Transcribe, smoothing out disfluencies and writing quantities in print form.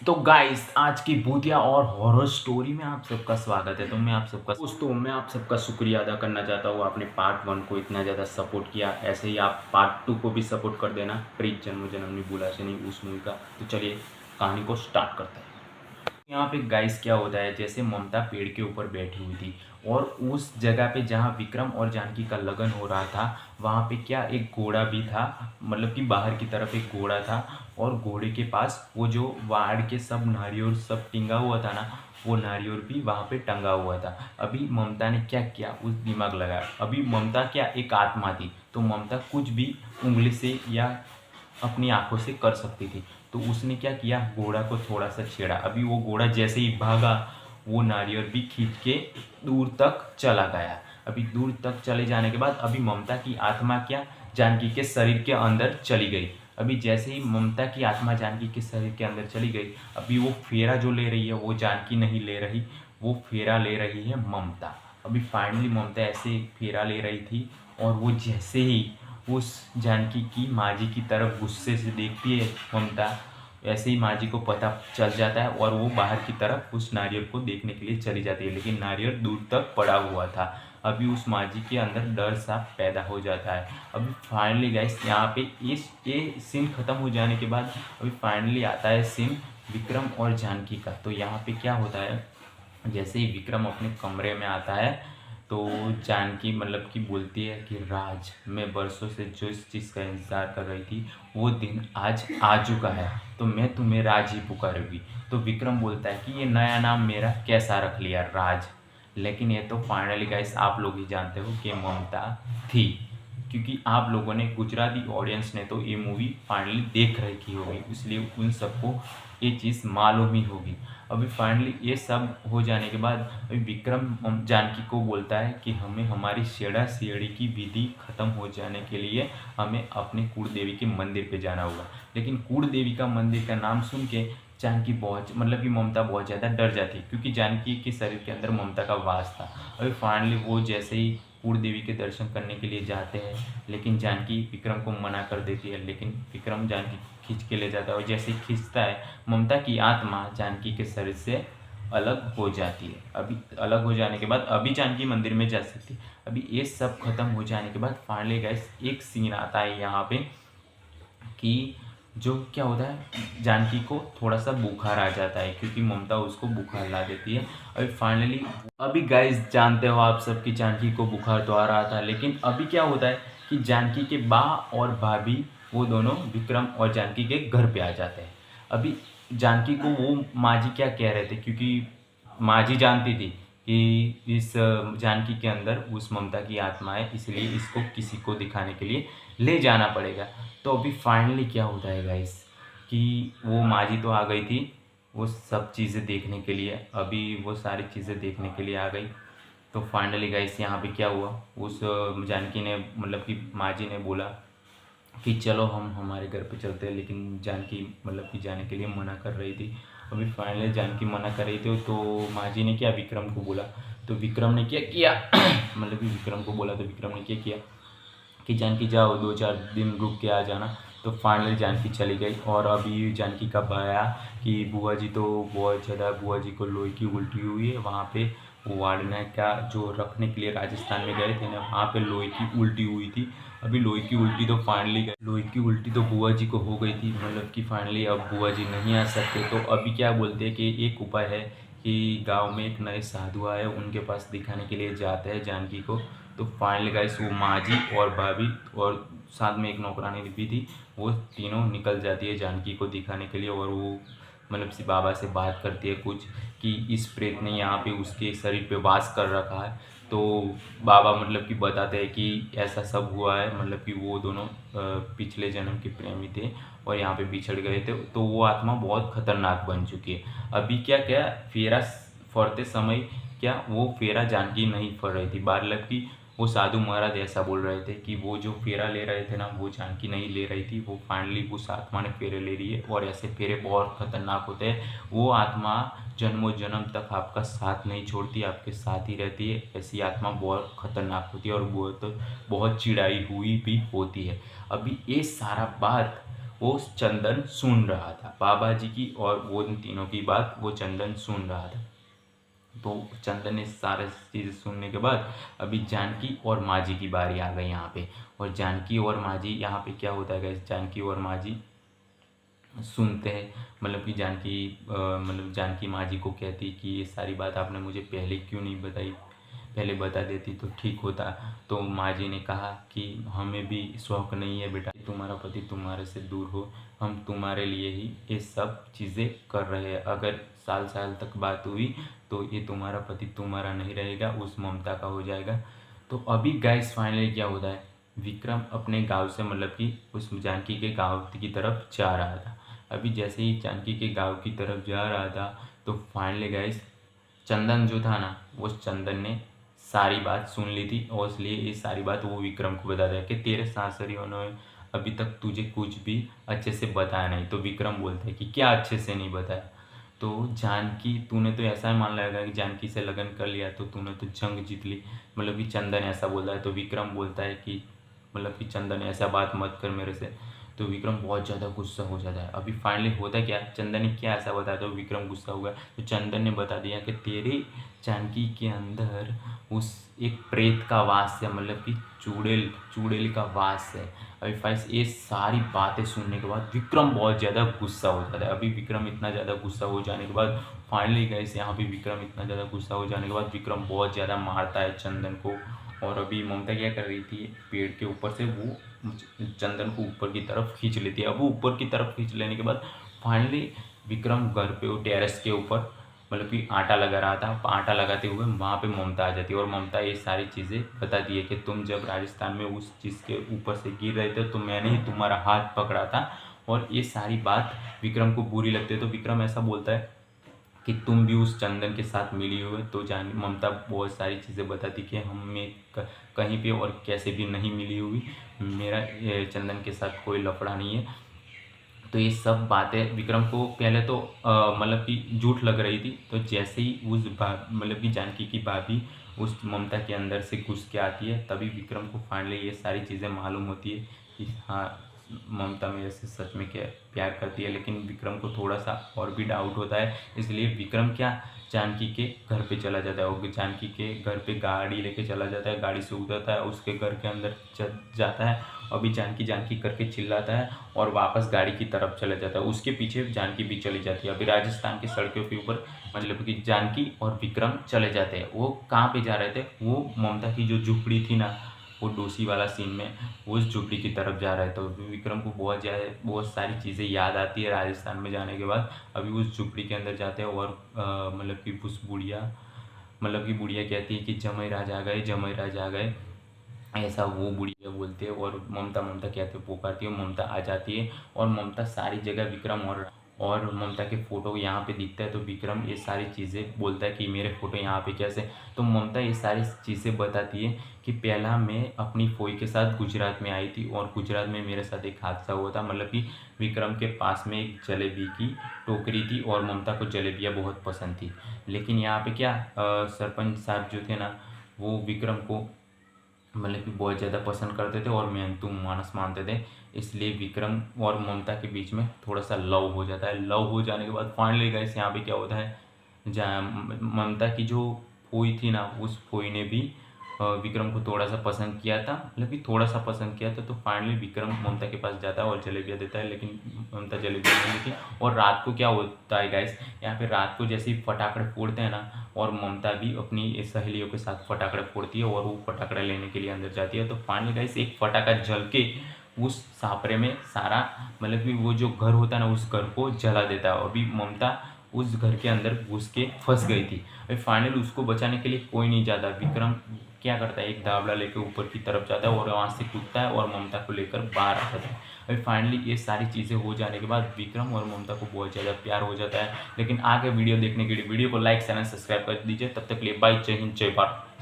तो गाइस आज की भूतिया और हॉरर स्टोरी में आप सबका स्वागत है। तो मैं आप सबका शुक्रिया अदा करना चाहता हूँ। आपने पार्ट 1 को इतना ज़्यादा सपोर्ट किया, ऐसे ही आप पार्ट 2 को भी सपोर्ट कर देना। प्रीत जन्म जन्मनी भूला से नहीं, उस मूवी का। तो चलिए कहानी को स्टार्ट करते हैं। यहाँ पे गाइस क्या होता है, जैसे ममता पेड़ के ऊपर बैठी हुई थी और उस जगह पे जहाँ विक्रम और जानकी का लगन हो रहा था, वहाँ पे क्या एक घोड़ा भी था, मतलब कि बाहर की तरफ एक घोड़ा था। और घोड़े के पास वो जो वाड़ के सब नारियल सब टिंगा हुआ था ना, वो नारियल भी वहाँ पे टंगा हुआ था। अभी ममता ने क्या किया, उस दिमाग लगाया। अभी ममता क्या एक आत्मा थी, तो ममता कुछ भी उंगली से या अपनी आंखों से कर सकती थी। तो उसने क्या किया, घोड़ा को थोड़ा सा छेड़ा। अभी वो घोड़ा जैसे ही भागा, वो नारियल भी खींच के दूर तक चला गया। अभी दूर तक चले जाने के बाद अभी ममता की आत्मा क्या जानकी के शरीर के अंदर चली गई। अभी जैसे ही ममता की आत्मा जानकी के शरीर के अंदर चली गई, अभी वो फेरा जो ले रही है वो जानकी नहीं ले रही, वो फेरा ले रही है ममता। अभी फाइनली ममता ऐसे फेरा ले रही थी और वो जैसे ही उस जानकी की माँ जी की तरफ गुस्से से देखती है ममता, ऐसे ही माँ जी को पता चल जाता है और वो बाहर की तरफ उस नारियल को देखने के लिए चली जाती है। लेकिन नारियल दूर तक पड़ा हुआ था। अभी उस माँ जी के अंदर डर सा पैदा हो जाता है। अभी फाइनली गाइस यहाँ पे ये सीन ख़त्म हो जाने के बाद अभी फाइनली आता है सीन विक्रम और जानकी का। तो यहाँ पे क्या होता है, जैसे ही विक्रम अपने कमरे में आता है तो जानकी मतलब कि बोलती है कि राज, मैं बरसों से जो इस चीज़ का इंतज़ार कर रही थी वो दिन आज आ चुका है, तो मैं तुम्हें राज ही पुकारूंगी। तो विक्रम बोलता है कि ये नया नाम मेरा कैसा रख लिया, राज। लेकिन ये तो फाइनली गाइस आप लोग ही जानते हो कि ममता थी, क्योंकि आप लोगों ने गुजराती ऑडियंस ने तो ये मूवी फाइनली देख रखी होगी, इसलिए उन सबको ये चीज़ मालूम ही होगी। अभी फाइनली ये सब हो जाने के बाद अभी विक्रम जानकी को बोलता है कि हमें हमारी छेड़ा छेड़ी की विधि खत्म हो जाने के लिए हमें अपने कुल देवी के मंदिर पे जाना होगा। लेकिन कुल देवी का मंदिर का नाम सुन के जानकी बहुत मतलब कि ममता बहुत ज़्यादा डर जाती है, क्योंकि जानकी के शरीर के अंदर ममता का वास था। अभी फाइनली वो जैसे ही कुल देवी के दर्शन करने के लिए जाते हैं, लेकिन जानकी विक्रम को मना कर देती है। लेकिन विक्रम जानकी खींच के ले जाता है और जैसे ही खींचता है, ममता की आत्मा जानकी के शरीर से अलग हो जाती है। अभी अलग हो जाने के बाद अभी जानकी मंदिर में जा सकती है। अभी ये सब खत्म हो जाने के बाद फाइनली गाइस एक सीन आता है यहाँ पे कि जो क्या होता है, जानकी को थोड़ा सा बुखार आ जाता है, क्योंकि ममता उसको बुखार ला देती है। अभी गाइस जानते हो आप सब कि जानकी को बुखार तो आ रहा था, लेकिन अभी क्या होता है कि जानकी के बा और भाभी वो दोनों विक्रम और जानकी के घर पे आ जाते हैं। अभी जानकी को वो माँ जी क्या कह रहे थे, क्योंकि माँ जी जानती थी कि इस जानकी के अंदर उस ममता की आत्मा है, इसलिए इसको किसी को दिखाने के लिए ले जाना पड़ेगा। तो अभी फाइनली क्या होता है गाइस कि वो माँ जी तो आ गई थी वो सब चीज़ें देखने के लिए, अभी वो सारी चीज़ें देखने के लिए आ गई। तो फाइनली गाइस यहाँ पे क्या हुआ, उस जानकी ने मतलब कि माँ जी ने बोला कि चलो हम हमारे घर पे चलते हैं, लेकिन जानकी मतलब कि जाने के लिए मना कर रही थी। अभी फाइनली जानकी मना कर रही थी, तो माँ जी ने क्या विक्रम को बोला, तो विक्रम ने क्या किया मतलब कि विक्रम को बोला तो विक्रम ने क्या किया कि जानकी जाओ 2-4 दिन रुक के आ जाना। तो फाइनली जानकी चली गई। और अभी जानकी कब आया कि बुआ जी तो बहुत ज़्यादा, बुआ जी को लोहे की उल्टी हुई है वहाँ पे, वो वार्डन का जो रखने के लिए राजस्थान में गए थे ना, वहाँ पे लोहे की उल्टी हुई थी। अभी लोहे की उल्टी तो फाइनली गई, लोहे की उल्टी तो बुआ जी को हो गई थी, मतलब कि फाइनली अब बुआ जी नहीं आ सकते। तो अभी क्या बोलते हैं कि एक उपाय है कि गांव में एक नए साधु आए, उनके पास दिखाने के लिए जाते हैं जानकी को। तो फाइनली गाइस वो माँ जी और भाभी और साथ में एक नौकरानी भी थी, वो तीनों निकल जाती है जानकी को दिखाने के लिए। और वो मतलब से बाबा से बात करती है कुछ कि इस प्रेत ने यहाँ पे उसके शरीर पे वास कर रखा है। तो बाबा मतलब कि बताते हैं कि ऐसा सब हुआ है, मतलब कि वो दोनों पिछले जन्म के प्रेमी थे और यहाँ पे बिछड़ गए थे, तो वो आत्मा बहुत खतरनाक बन चुकी है। अभी क्या क्या फेरा फरते समय क्या वो फेरा जानकी नहीं फर रही थी, मतलब कि वो साधु महाराज ऐसा बोल रहे थे कि वो जो फेरा ले रहे थे ना, वो जानकी नहीं ले रही थी, वो फाइनली उस आत्मा ने फेरे ले रही है। और ऐसे फेरे बहुत खतरनाक होते हैं, वो आत्मा जन्मों जन्म तक आपका साथ नहीं छोड़ती, आपके साथ ही रहती है। ऐसी आत्मा बहुत खतरनाक होती है और बहुत बहुत चिढ़ाई हुई भी होती है। अभी ये सारा बात वो चंदन सुन रहा था, बाबा जी की और वो इन तीनों की बात वो चंदन सुन रहा था। तो चंदन ने सारे चीज़ सुनने के बाद अभी जानकी और माँ जी की बारी आ गई यहाँ पे। और जानकी और माँ जी यहाँ पे क्या होता है गाइस, जानकी और माँ जी सुनते हैं, मतलब कि मतलब जानकी माँ जी को कहती कि ये सारी बात आपने मुझे पहले क्यों नहीं बताई, पहले बता देती तो ठीक होता। तो माँ जी ने कहा कि हमें भी शौक नहीं है बेटा, तुम्हारा पति तुम्हारे से दूर हो, हम तुम्हारे लिए ही ये सब चीज़ें कर रहे हैं। अगर साल साल तक बात हुई तो ये तुम्हारा पति तुम्हारा नहीं रहेगा, उस ममता का हो जाएगा। तो अभी गाइस फाइनली क्या होता है, विक्रम अपने गांव से मतलब कि उस जानकी के गांव की तरफ जा रहा था। अभी जैसे ही जानकी के गांव की तरफ जा रहा था तो फाइनली गाइस चंदन जो था ना, वो चंदन ने सारी बात सुन ली थी और इसलिए ये सारी बात वो विक्रम को बता दिया कि तेरे सासरियों ने अभी तक तुझे कुछ भी अच्छे से बताया नहीं। तो विक्रम बोलते हैं कि क्या अच्छे से नहीं बताया, तो जानकी तूने तो ऐसा ही मान लिया कि जानकी से लगन कर लिया तो तूने तो जंग जीत ली, मतलब कि चंदन ऐसा बोलता है। तो विक्रम बोलता है कि मतलब कि चंदन ऐसा बात मत कर मेरे से। तो विक्रम बहुत ज़्यादा गुस्सा हो जाता है। अभी फाइनली होता क्या, चंदन ने क्या ऐसा बताया तो विक्रम गुस्सा हुआ। तो चंदन ने बता दिया कि तेरे जानकी के अंदर उस एक प्रेत का वास है, मतलब कि चुड़ैल चुड़ैल का वास है। अभी फाइस ये सारी बातें सुनने के बाद विक्रम बहुत ज़्यादा गुस्सा हो जाता है। अभी विक्रम इतना ज़्यादा गुस्सा हो जाने के बाद फाइनली गैस यहाँ पे विक्रम इतना ज़्यादा गुस्सा हो जाने के बाद विक्रम बहुत ज़्यादा मारता है चंदन को। और अभी ममता क्या कर रही थी, पेड़ के ऊपर से वो चंदन को ऊपर की तरफ खींच लेती है। अब वो ऊपर की तरफ खींच लेने के बाद फाइनली विक्रम घर पे वो टेरेस के ऊपर मतलब कि आटा लगा रहा था, आटा लगाते हुए वहाँ पे ममता आ जाती है और ममता ये सारी चीज़ें बताती है कि तुम जब राजस्थान में उस चीज़ के ऊपर से गिर रहे थे तो मैंने ही तुम्हारा हाथ पकड़ा था। और ये सारी बात विक्रम को बुरी लगती है। तो विक्रम ऐसा बोलता है कि तुम भी उस चंदन के साथ मिली हुई। तो जान ममता बहुत सारी चीज़ें बताती कि हमें कहीं पे और कैसे भी नहीं मिली हुई, मेरा चंदन के साथ कोई लफड़ा नहीं है। तो ये सब बातें विक्रम को पहले तो मतलब कि झूठ लग रही थी। तो जैसे ही उस मतलब कि जानकी की भाभी उस ममता के अंदर से घुस के आती है तभी विक्रम को फाइनली ये सारी चीज़ें मालूम होती है कि हाँ ममता मेरे से सच में क्या प्यार करती है। लेकिन विक्रम को थोड़ा सा और भी डाउट होता है, इसलिए विक्रम क्या जानकी के घर पे चला जाता है और जानकी के घर पे गाड़ी लेके चला जाता है, गाड़ी से उतरता है, उसके घर के अंदर जाता है। अभी जानकी जानकी करके चिल्लाता है और वापस गाड़ी की तरफ चला जाता है। उसके पीछे जानकी भी चली जाती है। अभी राजस्थान की सड़कों के ऊपर मतलब कि जानकी और विक्रम चले जाते हैं। वो कहाँ पे जा रहे थे, वो ममता की जो झुपड़ी थी ना, वो डोसी वाला सीन में वो उस झुपड़ी की तरफ जा रहा है। तो विक्रम को बहुत सारी चीज़ें याद आती है राजस्थान में जाने के बाद। अभी उस झुपड़ी के अंदर जाते हैं और मतलब कि उस बुढ़िया मतलब कि बुढ़िया कहती है कि जमाई राज आ गए, जमाई राज आ गए, ऐसा वो बुढ़िया बोलती है। और ममता ममता कहते पुकारती है, ममता आ जाती है और ममता सारी जगह विक्रम और ममता के फ़ोटो यहाँ पे दिखता है। तो विक्रम ये सारी चीज़ें बोलता है कि मेरे फ़ोटो यहाँ पे कैसे। तो ममता ये सारी चीज़ें बताती है कि पहला मैं अपनी फ़ोई के साथ गुजरात में आई थी और गुजरात में मेरे साथ एक हादसा हुआ था। मतलब कि विक्रम के पास में एक जलेबी की टोकरी थी और ममता को जलेबियाँ बहुत पसंद थी। लेकिन यहाँ पे क्या सरपंच साहब जो थे ना, वो विक्रम को मतलब कि बहुत ज़्यादा पसंद करते थे और मेहनतू मानस मानते थे। इसलिए विक्रम और ममता के बीच में थोड़ा सा लव हो जाता है। लव हो जाने के बाद फाइनली गाइस यहाँ पे क्या होता है, जहाँ ममता की जो फूई थी ना, उस फूई ने भी विक्रम को थोड़ा सा पसंद किया था, मतलब कि थोड़ा सा पसंद किया था। तो फाइनली विक्रम ममता के पास जाता है और जलेबियाँ देता है, लेकिन ममता जलेबियाँ नहीं देती। और रात को क्या होता है गाइस, यहाँ पे रात को जैसे ही फटाखड़े फोड़ते हैं ना, और ममता भी अपनी सहेलियों के साथ फटाखड़े फोड़ती है और वो फटाखड़े लेने के लिए अंदर जाती है। तो फाइनली गाइस एक फटाखा जल के उस सापरे में सारा मतलब कि वो जो घर होता है ना, उस घर को जला देता है। अभी ममता उस घर के अंदर घुस के फंस गई थी। अभी फाइनली उसको बचाने के लिए कोई नहीं जाता। विक्रम क्या करता है, एक दावला लेकर ऊपर की तरफ जाता है और वहाँ से कूदता है और ममता को लेकर बाहर आ जाता है। अभी फाइनली ये सारी चीज़ें हो जाने के बाद विक्रम और ममता को बहुत ज़्यादा प्यार हो जाता है। लेकिन आगे वीडियो देखने के लिए वीडियो को लाइक चैनल सब्सक्राइब कर दीजिए। तब तक के लिए बाय, जय हिंद, जय भारत।